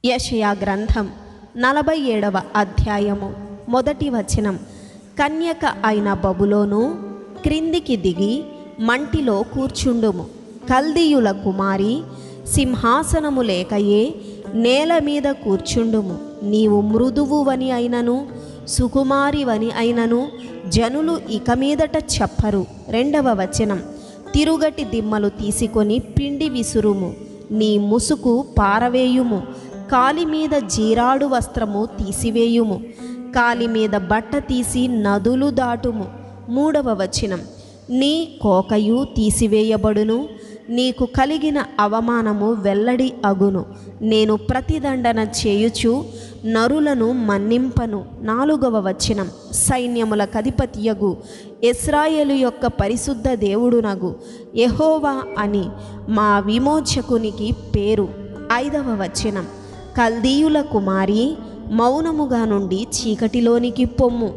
యెషయా గ్రంథం 47వ అధ్యాయము 1వ వచనం. కన్యక అయిన బబులోను, క్రిందికి దిగి మంటిలో కూర్చుండుము. కల్దీయుల కుమారి, సింహాసనము లేకయే నేల మీద కూర్చుండుము. నీవు మృదువువని అయినను సుకుమారివని అయినను జనులు ఇక మీదట చెప్పరు. 2వ వచనం. తిరుగటి దిమ్మలు తీసుకొని పిండి విసురుము. నీ ముసుకు పారవేయుము. కాలి మీద జీరాడు వస్త్రము తీసివేయుము. కాలి మీద బట్ట తీసి నదులు దాటుము. 3వ వచనం. నీ కోకయు తీసివేయబడును. నీకు కలిగిన అవమానము వెల్లడి అగును. నేను ప్రతిదండన చేయుచు నరులను మన్నింపను. 4వ వచనం. సైన్యముల కధిపతియగు ఇశ్రాయేలు యొక్క పరిశుద్ధ దేవుడునగు యెహోవా అని మా విమోచకునికి పేరు. 5వ వచనం. కల్దీయుల కుమారి, మౌనముగా నుండి చీకటిలోనికి పొమ్ము.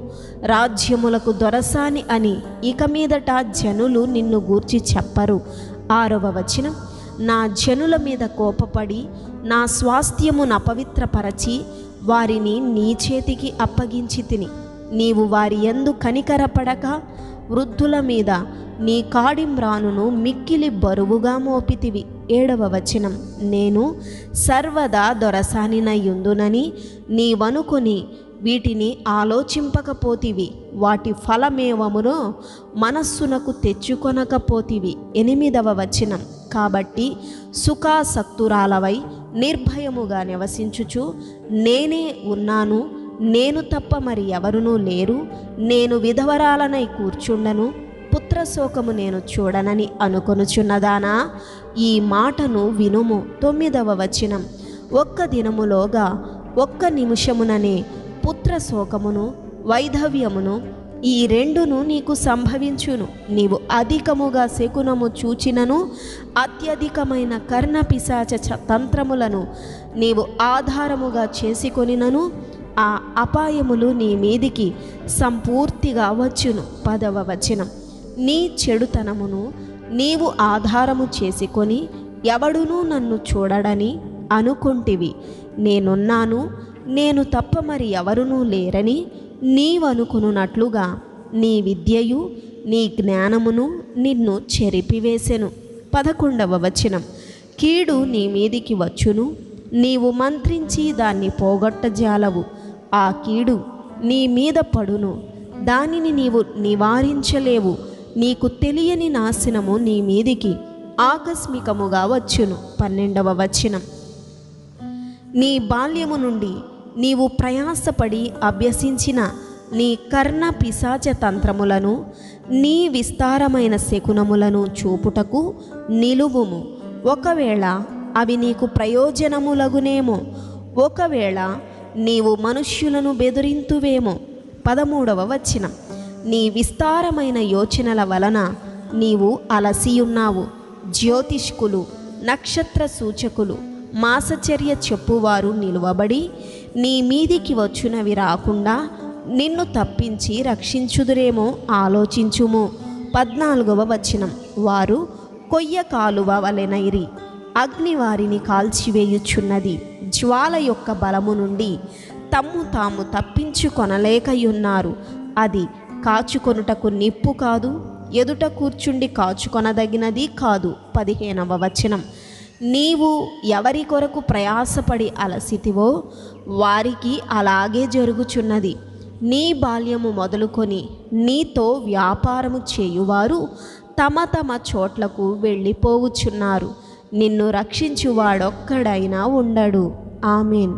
రాజ్యములకు దొరసాని అని ఇక మీదట జనులు నిన్ను గూర్చి చెప్పరు. 6వ వచనం. నా జనుల మీద కోపపడి నా స్వాస్థ్యమును అపవిత్రపరచి వారిని నీ చేతికి అప్పగించి తిని. నీవు వారి యందు కనికరపడక వృద్ధుల మీద నీ కాడిమ్రానును మిక్కిలి బరువుగా మోపితివి. 7వ వచనం. నేను సర్వదా దొరసానినయుందునని నీవనుకొని వీటిని ఆలోచింపకపోతివి. వాటి ఫలమేవమునో మనస్సునకు తెచ్చుకొనకపోతివి. 8వ వచనం. కాబట్టి సుఖాసక్తురాలవై నిర్భయముగా నివసించుచు నేనే ఉన్నాను, నేను తప్ప మరి ఎవరునూ లేరు, నేను విధవరాలనై కూర్చుండను, పుత్రశోకము నేను చూడనని అనుకొనుచున్నదానా, ఈ మాటను వినుము. 9వ వచనం. ఒక్క దినములోగా, ఒక్క నిమిషముననే పుత్రశోకమును వైధవ్యమును ఈ రెండును నీకు సంభవించును. నీవు అధికముగా శకునము చూచినను అత్యధికమైన కర్ణపిశాచ తంత్రములను నీవు ఆధారముగా చేసుకొనినను ఆ అపాయములు నీ మీదికి సంపూర్తిగా వచ్చును. 10వ వచనం. నీ చెడుతనమును నీవు ఆధారము చేసుకొని ఎవడునూ నన్ను చూడడని అనుకుంటివి. నేనున్నాను, నేను తప్ప మరి ఎవరునూ లేరని నీవనుకున్నట్లుగా నీ విద్యయు నీ జ్ఞానమును నిన్ను చెరిపివేసెను. 11వ వచనం. కీడు నీ మీదికి వచ్చును, నీవు మంత్రించి దాన్ని పోగొట్టజాలవు. ఆ కీడు నీ మీద పడును, దానిని నీవు నివారించలేవు. నీకు తెలియని నాశనము నీ మీదికి ఆకస్మికముగా వచ్చును. 12వ వచనం. నీ బాల్యము నుండి నీవు ప్రయాసపడి అభ్యసించిన నీ కర్ణ పిశాచ తంత్రములను, నీ విస్తారమైన శకునములను చూపుటకు నిలువుము. ఒకవేళ అవి నీకు ప్రయోజనములగునేమో, ఒకవేళ నీవు మనుష్యులను బెదిరింతువేమో. 13వ వచనం. నీ విస్తారమైన యోచనల వలన నీవు అలసియున్నావు. జ్యోతిష్కులు, నక్షత్ర సూచకులు, మాసచర్య చెప్పువారు నిలువబడి నీ మీదికి వచ్చునవి రాకుండా నిన్ను తప్పించి రక్షించుదురేమో ఆలోచించుము. 14వ వచనం. వారు కొయ్య కాలువ వలెనైరి, అగ్ని వారిని కాల్చివేయుచున్నది. జ్వాల యొక్క బలము నుండి తమ్ము తాము తప్పించుకొనలేకయున్నారు. అది కాచుకొనుటకు నిప్పు కాదు, ఎదుట కూర్చుండి కాచుకొనదగినది కాదు. 15వ వచనం. నీవు ఎవరి కొరకు ప్రయాసపడి అలసితివో వారికి అలాగే జరుగుచున్నది. నీ బాల్యము మొదలుకొని నీతో వ్యాపారము చేయువారు తమ తమ చోట్లకు వెళ్ళిపోవుచున్నారు. నిన్ను రక్షించువాడొక్కడైనా ఉండడు. ఆమేన్.